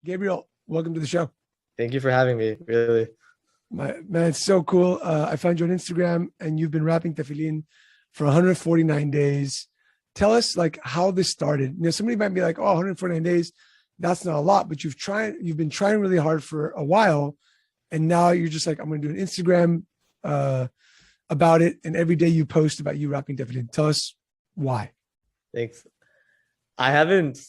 Gabriel, welcome to the show. Thank you for having me. Really. Man, it's so cool. I found you on Instagram and you've been rapping tefillin for 149 days. Tell us like how this started. Somebody might be like, oh, 149 days, that's not a lot, but you've been trying really hard for a while. And now you're just like, I'm going to do an Instagram about it. And every day you post about you rapping tefillin. Tell us why. Thanks. I haven't,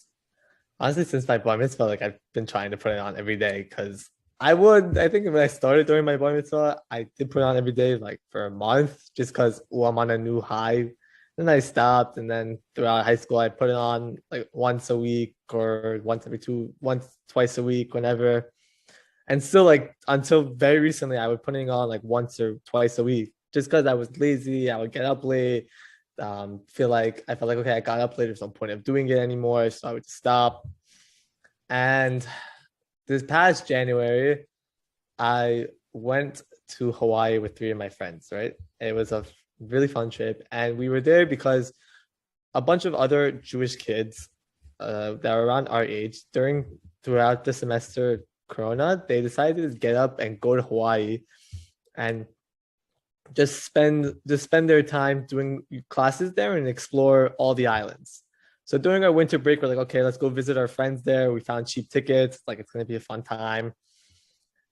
honestly, since my bar mitzvah, like I've been trying to put it on every day because I think when I started during my bar mitzvah, I did put it on every day, like for a month, just because I'm on a new high. Then I stopped, and then throughout high school, I put it on like once a week or twice a week, whenever. And still, like until very recently, I would put it on like once or twice a week, just because I was lazy. I would get up late. I felt like okay, I got up late. There's no point of doing it anymore, so I would stop. And this past January, I went to Hawaii with 3 of my friends, right? It was a really fun trip. And we were there because a bunch of other Jewish kids that were around our age throughout the semester Corona, they decided to get up and go to Hawaii and just spend their time doing classes there and explore all the islands. So during our winter break, we're like, okay, let's go visit our friends there. We found cheap tickets. Like, it's going to be a fun time.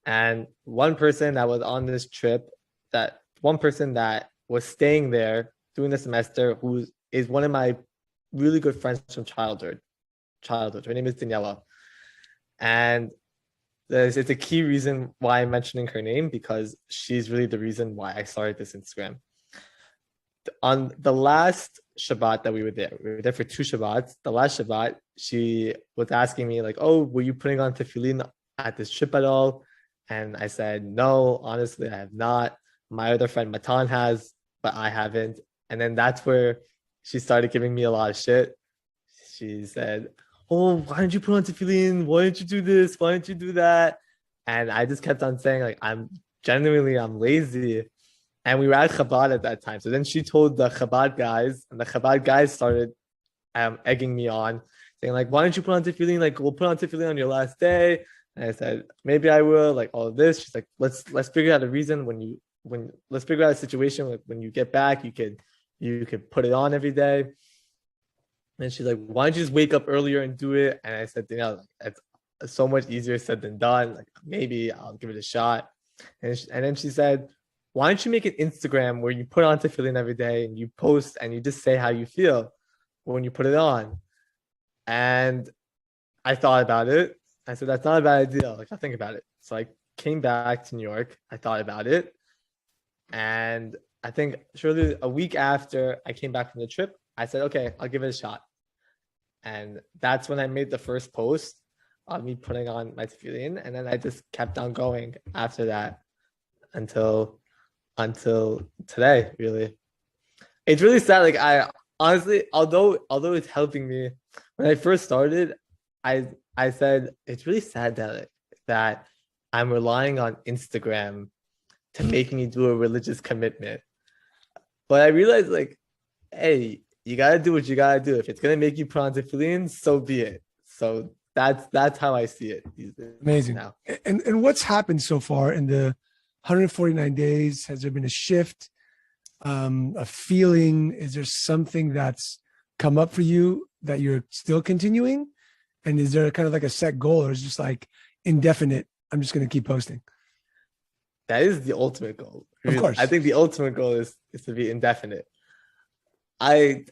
And one person that was on this trip, that was staying there during the semester, who is one of my really good friends from childhood. Her name is Daniela. And it's a key reason why I'm mentioning her name, because she's really the reason why I started this Instagram. On the last Shabbat that we were there for 2 Shabbats. The last Shabbat, she was asking me like, oh, were you putting on tefillin at this trip at all? And I said, no, honestly, I have not. My other friend Matan has, but I haven't. And then that's where she started giving me a lot of shit. She said, oh, why don't you put on tefillin? Why don't you do this? Why don't you do that? And I just kept on saying, like, I'm lazy. And we were at Chabad at that time. So then she told the Chabad guys, and the Chabad guys started egging me on, saying, like, why don't you put on tefillin? Like, we'll put on tefillin on your last day. And I said, maybe I will, like all of this. She's like, let's figure out a reason let's figure out a situation like when you get back, you could put it on every day. And she's like, why don't you just wake up earlier and do it? And I said, it's so much easier said than done. Like, maybe I'll give it a shot. And then she said, why don't you make an Instagram where you put on tefillin every day and you post and you just say how you feel when you put it on? And I thought about it. I said, that's not a bad idea. Like, I'll think about it. So I came back to New York. I thought about it. And I think surely a week after I came back from the trip, I said, okay, I'll give it a shot. And that's when I made the first post of me putting on my tefillin. And then I just kept on going after that until today, really. It's really sad. Like, I honestly, although it's helping me, when I first started, I said, it's really sad that I'm relying on Instagram to make me do a religious commitment. But I realized, like, hey, you gotta do what you gotta do. If it's gonna make you put on tefillin, so be it. So that's how I see it. Amazing. Now. And what's happened so far in the 149 days? Has there been a shift, a feeling? Is there something that's come up for you that you're still continuing? And is there kind of like a set goal, or is it just like indefinite? I'm just going to keep posting. That is the ultimate goal. Of course. I think the ultimate goal is to be indefinite. I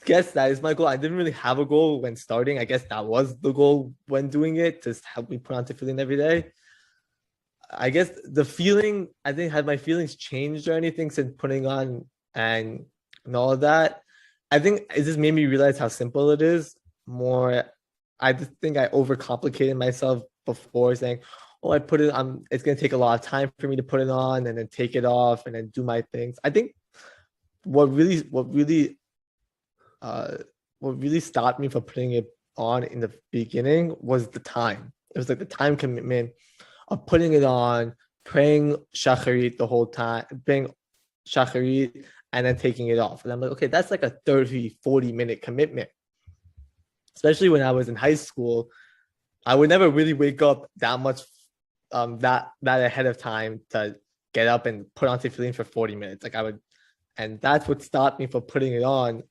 guess that is my goal. I didn't really have a goal when starting. I guess that was the goal when doing it, to help me put on tefillin every day. I guess the feeling, I think, had my feelings changed or anything since putting on and all of that? I think it just made me realize how simple it is. I just think I overcomplicated myself before, saying, oh, I put it on, it's going to take a lot of time for me to put it on and then take it off and then do my things. I think what really stopped me from putting it on in the beginning was the time. It was like the time commitment of putting it on, praying shacharit the whole time, praying shacharit and then taking it off. And I'm like, okay, that's like a 30-40 minute commitment. Especially when I was in high school, I would never really wake up that much that ahead of time to get up and put on tefillin for 40 minutes. Like I would, and that's what stopped me from putting it on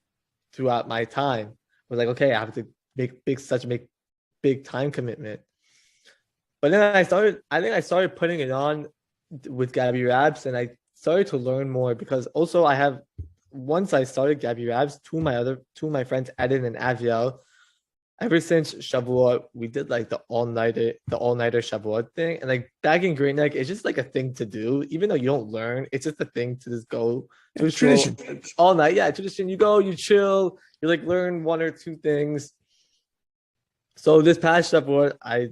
throughout my time. I was like, okay, I have to make big time commitment. But then I think I started putting it on with Gabby Rabs, and I started to learn more because also once I started Gabby Rabs, two of my friends, Eden and Aviel, ever since Shavuot, we did like the all-nighter Shavuot thing. And like back in Great Neck, it's just like a thing to do. Even though you don't learn, it's just a thing to just go to a tradition all night. Yeah, tradition. You go, you chill, you like learn one or two things. So this past Shavuot, I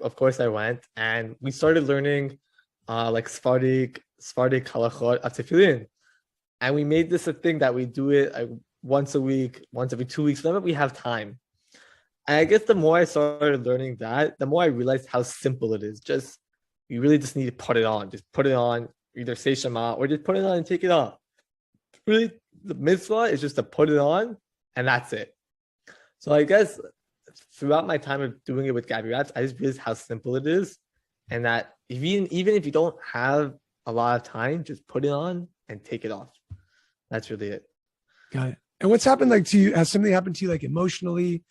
of course I went and we started learning like Sephardic halachot of tefillin. And we made this a thing that we do it like once a week, once every 2 weeks, whenever we have time. And I guess the more I started learning that, the more I realized how simple it is. You really just need to put it on. Just put it on, either say Shema or just put it on and take it off. Really, the mitzvah is just to put it on and that's it. So I guess throughout my time of doing it with Gabby Rabs, I just realized how simple it is. And that even if you don't have a lot of time, just put it on and take it off. That's really it. Got it. And what's happened like to you? Has something happened to you like emotionally?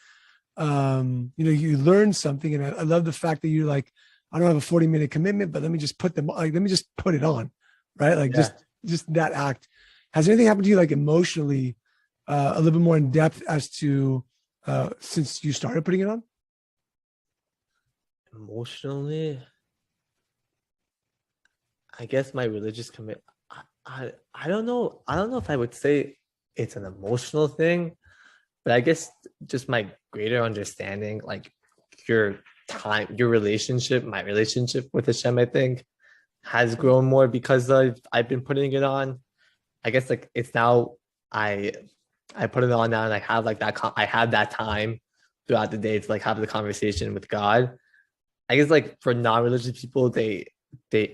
You learn something, and I love the fact that you're like, I don't have a 40-minute commitment, but let me just put it on, right? Like just that act. Has anything happened to you like emotionally, a little bit more in depth as to since you started putting it on? Emotionally, I guess my religious commitment. I don't know. I don't know if I would say it's an emotional thing, but I guess just my greater understanding, like my relationship with Hashem, I think, has grown more because I've been putting it on. I guess like it's now I put it on now and I have like that I have that time throughout the day to like have the conversation with God. I guess like for non-religious people, they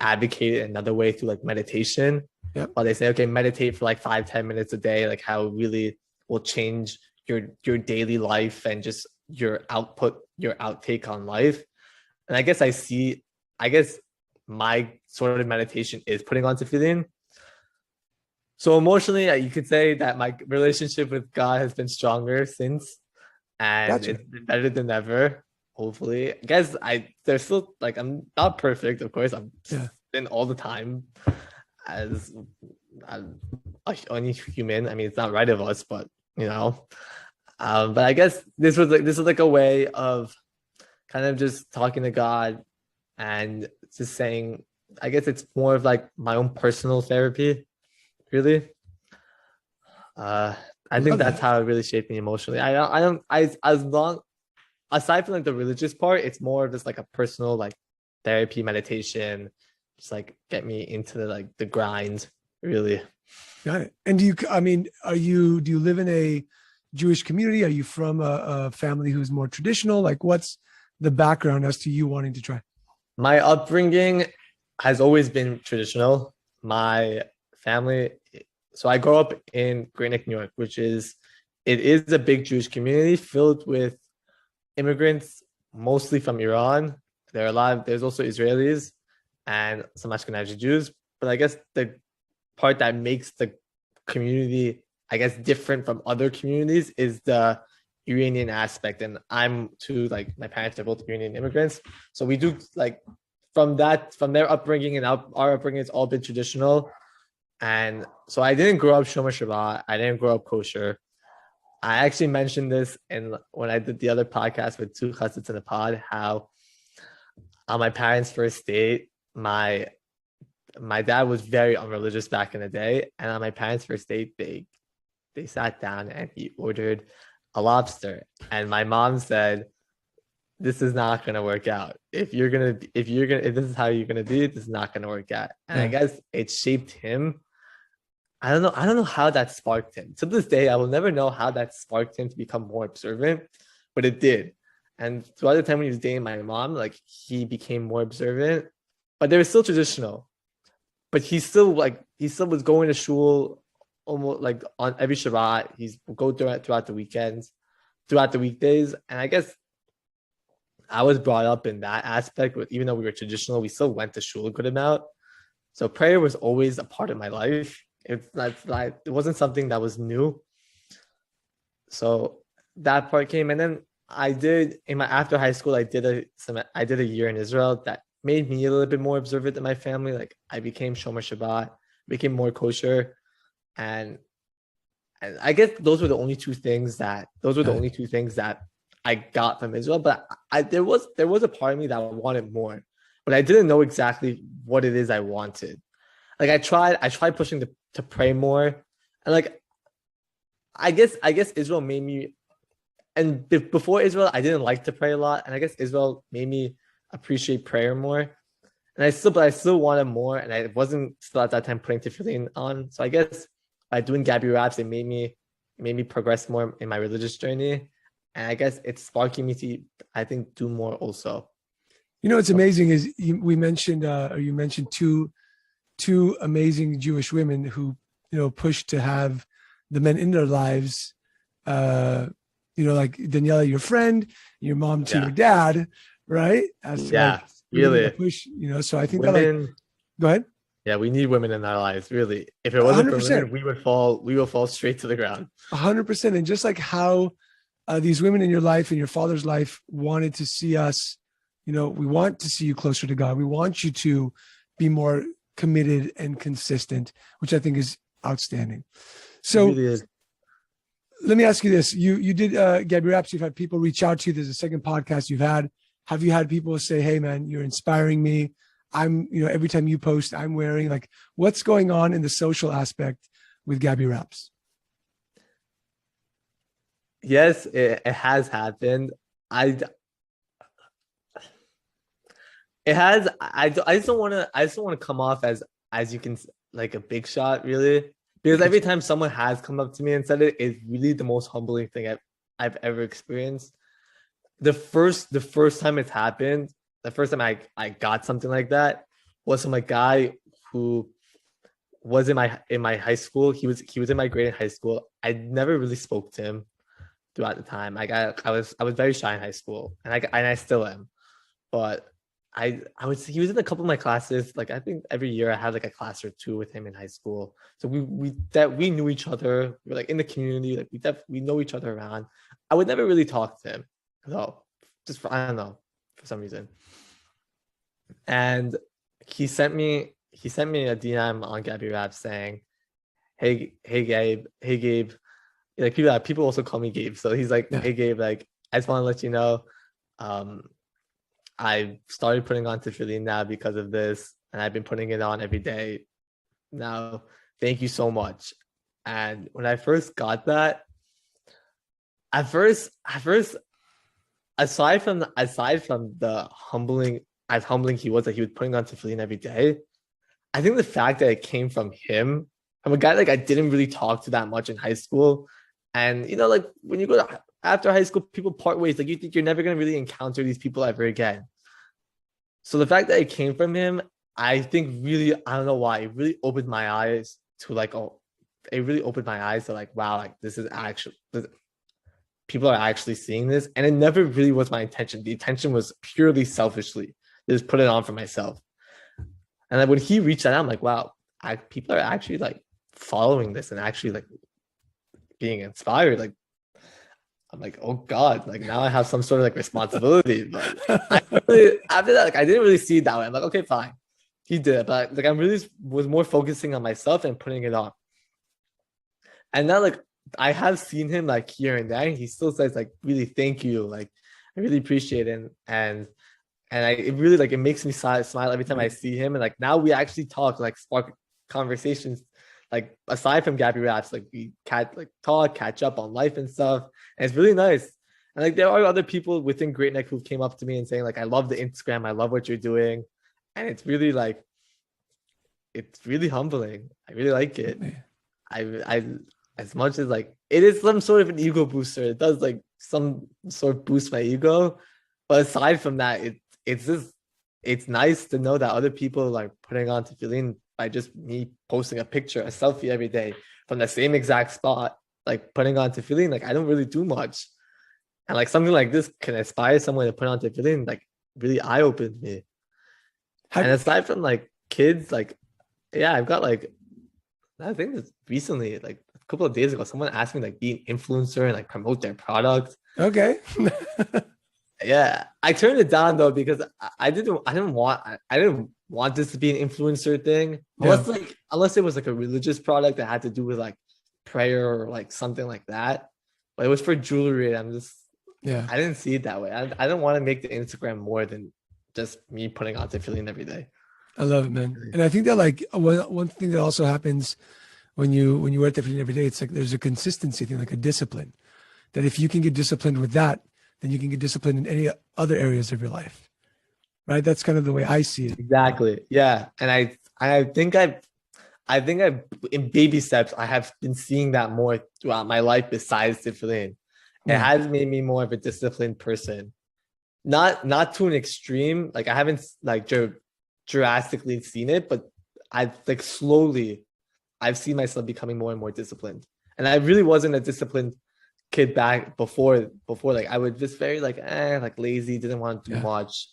advocate it another way through like meditation. Yep. But they say, okay, meditate for like 5-10 minutes a day, like how it really will change your daily life and just your outtake on life. And I guess my sort of meditation is putting on tefillin. So emotionally, you could say that my relationship with God has been stronger since, and Gotcha. It's been better than ever. Hopefully, I guess there's still like I'm not perfect, of course. I'm in all the time as only human. I mean, it's not right of us, but but I guess this was like a way of kind of just talking to God and just saying, I guess it's more of like my own personal therapy, really. I think that's how it really shaped me emotionally. Aside from like the religious part, it's more of just like a personal like therapy, meditation, just like get me into the grind, really. Got it. And do you live in a Jewish community? Are you from a family who's more traditional? Like what's the background as to you wanting to try? My upbringing has always been traditional. My family, so I grew up in Great Neck, New York, it is a big Jewish community filled with immigrants, mostly from Iran. There's also Israelis and some Ashkenazi Jews. But I guess the part that makes the community, I guess, different from other communities is the Iranian aspect. And my parents are both Iranian immigrants. So we do like from their upbringing and our upbringing, it's all been traditional. And so I didn't grow up Shomer Shabbat. I didn't grow up kosher. I actually mentioned this when I did the other podcast with two Chazaks in the pod, how on my parents' first date, my dad was very unreligious back in the day. And on my parents' first date, they sat down and he ordered a lobster. And my mom said, this is not going to work out. If this is how you're going to do it, this is not going to work out. And I guess it shaped him. I don't know how that sparked him. To this day, I will never know how that sparked him to become more observant, but it did. And throughout the time when he was dating my mom, like he became more observant, but they were still traditional. But he still was going to shul almost like on every Shabbat. He's go throughout the weekends, throughout the weekdays. And I guess I was brought up in that aspect. Even though we were traditional, we still went to shul a good amount. So prayer was always a part of my life. It's like it wasn't something that was new. So that part came, and then I did in my after high school. I did a year in Israel that made me a little bit more observant than my family. Like I became Shomer Shabbat, became more kosher, and I guess those were the only two things that I got from Israel. But there was a part of me that wanted more, but I didn't know exactly what it is I wanted. Like I tried pushing to pray more, and like I guess Israel made me. And before Israel, I didn't like to pray a lot, and I guess Israel made me appreciate prayer more. And I still wanted more, and I wasn't still at that time putting tefillin on. So I guess by doing Gabby raps, it made me progress more in my religious journey, and I guess it's sparking me to, I think, do more also. What's amazing is we mentioned, or you mentioned two amazing Jewish women who pushed to have the men in their lives. Like Daniela, your friend, your mom to your dad, right? As Yeah, really really. push. So I think Women, go ahead. yeah, we need women in our lives, really. If it wasn't for 100%. women, we will fall straight to the ground. 100%. And just like how these women in your life and your father's life wanted to see us, we want to see you closer to God. We want you to be more committed and consistent, which I think is outstanding. So It really is. let me ask you this. You did Gabriel Apps, you've had people reach out to you. There's a second podcast you've had. Have you had people say, hey man, you're inspiring me. I'm, every time you post, I'm wearing, like, what's going on in the social aspect with Gabby Raps? Yes, it has happened. It has. I just don't want to come off as you can, like, a big shot, really, because every time someone has come up to me and said it, it's really the most humbling thing I've ever experienced. The first time it's happened, the first time I got something like that was from a guy who was in my high school. He was in my grade in high school. I never really spoke to him throughout the time. I was very shy in high school, and I still am. But he was in a couple of my classes. Like, I think every year I had like a class or two with him in high school. So we knew each other. We were like in the community. Like we know each other around. I would never really talk to him. So I don't know, for some reason. And he sent me a DM on Gabby Rap saying, hey Gabe. Like, people also call me Gabe. So he's like, hey Gabe, like, I just want to let you know, I started putting on tefillin now because of this, and I've been putting it on every day now. Thank you so much. And when I first got that, at first, aside from the humbling he was, that he was putting on tefillin every day, I think the fact that it came from him, from a guy like I didn't really talk to that much in high school, and like when you go to after high school, people part ways. Like, you think you're never gonna really encounter these people ever again. So the fact that it came from him, I think, really, I don't know why, it really opened my eyes to like, wow, like, this is actually, people are actually seeing this. And it never really was my intention. The intention was purely selfishly to just put it on for myself. And then when he reached out, I'm like, wow, people are actually like following this and actually like being inspired. Like, I'm like, oh God, like, now I have some sort of like responsibility. But after that, like, I didn't really see it that way. I'm like, okay, fine, he did, but like, I really was more focusing on myself and putting it on. And now, like, I have seen him like here and there, and he still says like, really, thank you, like, I really appreciate it. And it really, like, it makes me smile every time I see him. And like, now we actually talk, like, spark conversations, like, aside from Gabby Raps, like, we talk, catch up on life and stuff. And it's really nice. And like, there are other people within Great Neck who came up to me and saying like, I love the Instagram, I love what you're doing. And it's really like, it's really humbling. I really like it. I as much as like, it is some sort of an ego booster, it does like some sort of boost my ego. But aside from that, it's nice to know that other people are like putting on tefillin by just me posting a picture, a selfie every day from the same exact spot, like putting on tefillin. Like, I don't really do much, And like something like this can inspire someone to put on tefillin, like really eye opened me. And aside from like kids, like yeah, I've got like I think it's recently, like a couple of days ago, someone asked me like be an influencer and like promote their product. Okay. Yeah, I turned it down though because I didn't want this to be an influencer thing. Unless it was like a religious product that had to do with like prayer or like something like that. But it was for jewelry. I didn't see it that way. I don't want to make the Instagram more than just me putting on tefillin every day. I love it, man. And I think that like one thing that also happens when you wear tefillin every day, it's like there's a consistency thing, like a discipline. That if you can get disciplined with that, then you can get disciplined in any other areas of your life, right? That's kind of the way I see it. Exactly. Yeah, and I think in baby steps I have been seeing that more throughout my life. Besides tefillin, it has made me more of a disciplined person. Not to an extreme. Like I haven't like drastically seen it, but I've like slowly I've seen myself becoming more and more disciplined. And I really wasn't a disciplined kid back before like I was just very like lazy, didn't want to do much.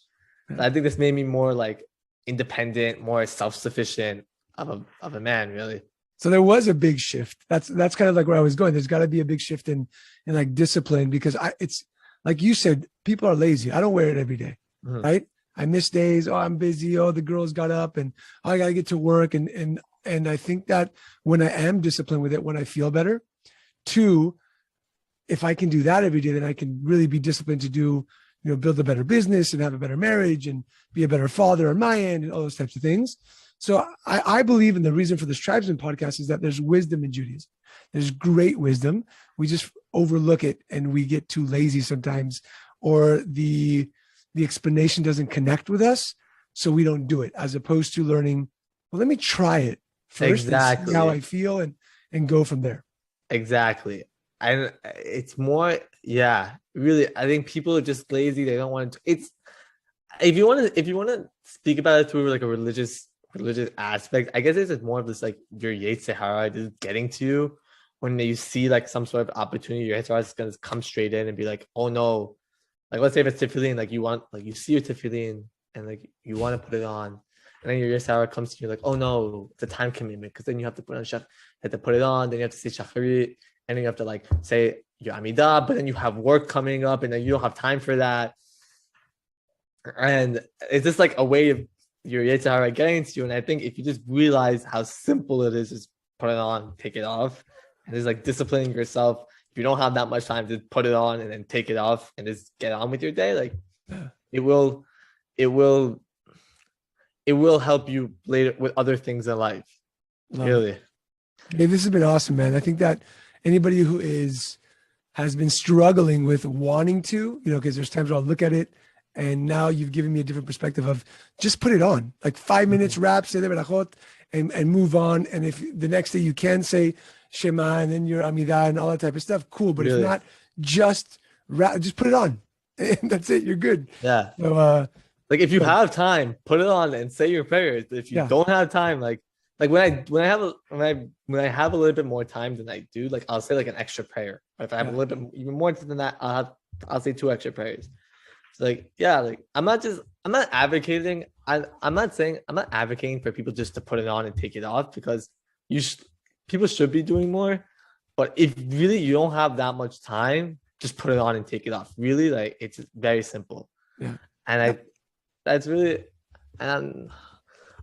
But I think this made me more like independent, more self-sufficient of a man, really. So there was a big shift. That's kind of like where I was going. There's got to be a big shift in like discipline, because it's like you said, people are lazy. I don't wear it every day, right? I miss days. Oh, I'm busy. Oh, the girls got up, and oh, I gotta get to work. And I think that when I am disciplined with it, when I feel better, two, if I can do that every day, then I can really be disciplined to do, build a better business and have a better marriage and be a better father on my end and all those types of things. So I believe in the reason for this Tribesman podcast is that there's wisdom in Judaism. There's great wisdom. We just overlook it and we get too lazy sometimes, or the explanation doesn't connect with us, so we don't do it, as opposed to learning, well, let me try it first and see how I feel and go from there. Exactly. And it's more, really, I think people are just lazy. They don't want to. It's if you want to speak about it through like a religious aspect, I guess it's more of this like your Yetzer Hara is getting to you when you see like some sort of opportunity. Your Yetzer Hara is gonna come straight in and be like, oh no, like let's say if it's tefillin, like you see your tefillin and like you want to put it on, and then your Yetzer Hara comes to you like, oh no, it's a time commitment, because then you have to put it on, then you have to say shacharit. And then you have to like say your Amidah, but then you have work coming up and then you don't have time for that. And it's just like a way of your Yetzer Hara getting to you. And I think if you just realize how simple it is, just put it on, take it off, and it's like disciplining yourself. If you don't have that much time to put it on and then take it off and just get on with your day, like it will help you later with other things in life. Really. Hey, this has been awesome, man. I think that anybody who has been struggling with wanting to, because there's times where I'll look at it, and now you've given me a different perspective of just put it on, like 5 minutes wrap, say the berachot, and move on. And if the next day you can say Shema and then your Amidah and all that type of stuff, cool. But if not, just put it on, and that's it. You're good. Yeah. So, like if you have time, put it on and say your prayers. If you don't have time, like when I have a little bit more time than I do, like I'll say like an extra prayer. Or if I have a little bit even more than that, I'll say 2 extra prayers. So like I'm not advocating. I'm not advocating for people just to put it on and take it off, because people should be doing more. But if really you don't have that much time, just put it on and take it off. Really, like it's very simple. Yeah. And that's really, and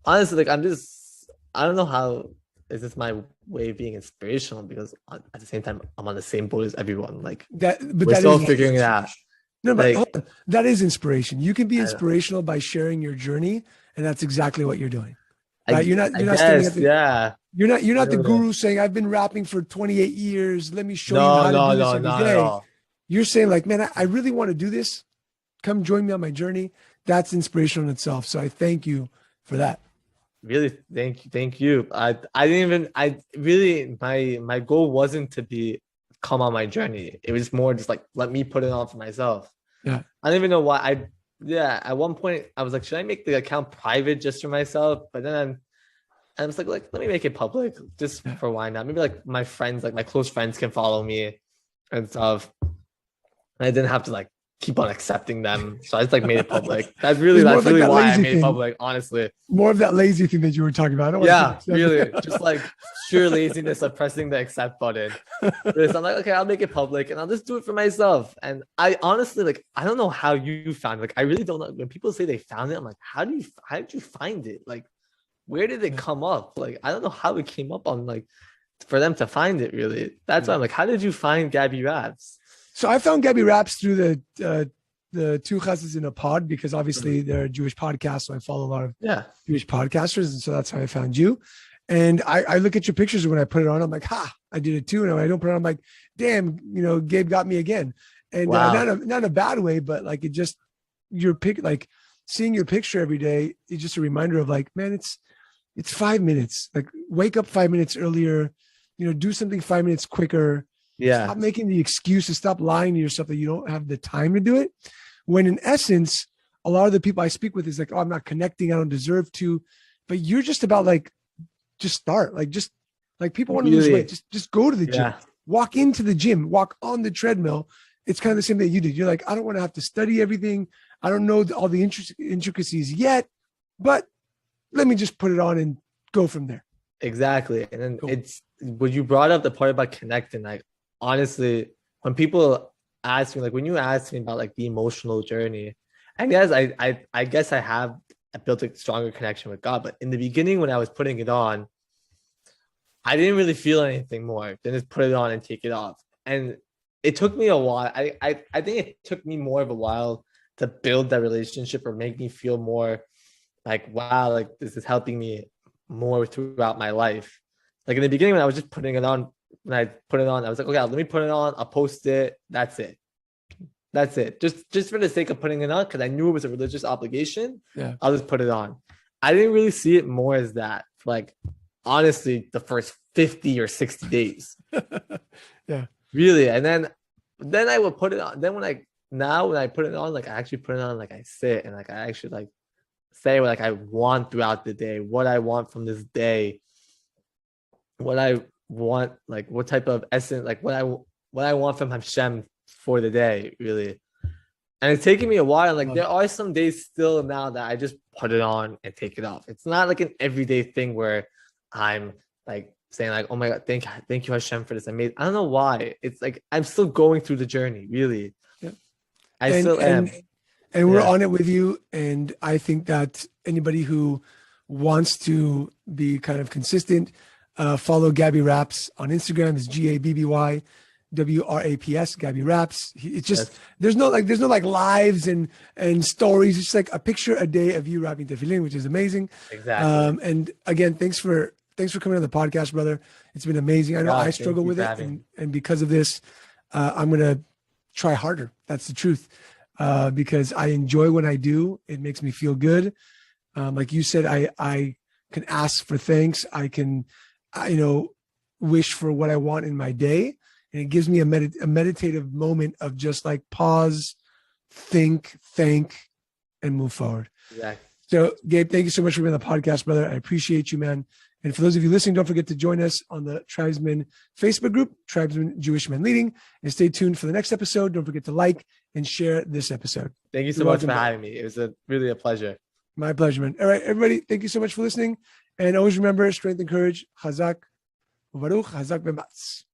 honestly, like I don't know how is this my way of being inspirational, because at the same time I'm on the same boat as everyone. Like we're still figuring it out. No, but hold on. That is inspiration. You can be inspirational by sharing your journey, and that's exactly what you're doing. Right? You're not the guru saying, I've been rapping for 28 years. Let me show you how to do this every day. You're saying like, man, I really want to do this. Come join me on my journey. That's inspirational in itself. So I thank you for that. Really, thank you. I really my goal wasn't to come on my journey. It was more just like, let me put it on for myself. Yeah. I don't even know why at one point I was like, should I make the account private just for myself? But then I was like, let me make it public just for why not? Maybe like my friends, like my close friends can follow me and stuff. And I didn't have to like keep on accepting them. So I just like made it public. It's more That's of like really that why I lazy made it thing. public, honestly. More of that lazy thing that you were talking about. I don't want Yeah, to really. Just like sheer laziness of pressing the accept button. Really. So I'm like, okay, I'll make it public and I'll just do it for myself. And I honestly like I don't know how you found it. Like I really don't know. When people say they found it, I'm like, how did you find it? Like, where did it come up? Like, I don't know how it came up on like for them to find it really. That's why I'm like, how did you find Gabby Raps? So I found Gabby Raps through the two Chazas in a pod, because obviously they're a Jewish podcast. So I follow a lot of Jewish podcasters. And so that's how I found you. And I look at your pictures when I put it on. I'm like, I did it too. And when I don't put it on, I'm like, damn, Gabe got me again. And not in a bad way, but like it just, like seeing your picture every day is just a reminder of like, man, it's 5 minutes. Like wake up 5 minutes earlier, do something 5 minutes quicker. Yeah. Stop making the excuses. Stop lying to yourself that you don't have the time to do it. When in essence, a lot of the people I speak with is like, oh, I'm not connecting. I don't deserve to. But you're just about like, just start. Like just like people want to lose weight. Just go to the gym. Walk into the gym. Walk on the treadmill. It's kind of the same thing you did. You're like, I don't want to have to study everything. I don't know all the intricacies yet, but let me just put it on and go from there. Exactly. And then it's when you brought up the part about connecting, like honestly, when people ask me, like when you ask me about like the emotional journey, I guess I guess I built a stronger connection with God. But in the beginning, when I was putting it on, I didn't really feel anything more than just put it on and take it off. And it took me a while. I think it took me more of a while to build that relationship or make me feel more like, wow, like this is helping me more throughout my life. Like in the beginning, when I was just putting it on, when I put it on, I was like, okay, let me put it on. I'll post it. That's it. Just for the sake of putting it on, because I knew it was a religious obligation. Yeah. I'll just put it on. I didn't really see it more as that. Like honestly, the first 50 or 60 days. Yeah. Really. And then I would put it on. Then when I put it on, like I actually put it on, like I sit and like I actually like say what like I want throughout the day, what I want from this day, what I want, like what type of essence, like what I want from Hashem for the day, really. And it's taking me a while. Like there are some days still now that I just put it on and take it off. It's not like an everyday thing where I'm like saying like, oh my God, thank you Hashem for this. I don't know why. It's like I'm still going through the journey, really. Yeah. I still am. And we're on it with you. And I think that anybody who wants to be kind of consistent, follow Gabby Raps on Instagram. It's GABBYWRAPS, Gabby Raps. It's just, there's no lives and stories. It's just like a picture a day of you rapping tefillin, which is amazing. Exactly. And again, thanks for coming on the podcast, brother. It's been amazing. I know I struggle with it. And because of this, I'm going to try harder. That's the truth. Because I enjoy what I do. It makes me feel good. Like you said, I can ask for thanks. I can, wish for what I want in my day. And it gives me a meditative moment of just like pause, think, thank, and move forward. Exactly. So Gabe, thank you so much for being on the podcast, brother. I appreciate you, man. And for those of you listening, don't forget to join us on the Tribesmen Facebook group, Tribesmen Jewish Men Leading, and stay tuned for the next episode. Don't forget to like and share this episode. Thank you so much for having me. It was really a pleasure. My pleasure, man. All right, everybody, thank you so much for listening. And always remember, strength and courage, Chazak, Ubaruch, Chazak Bematz.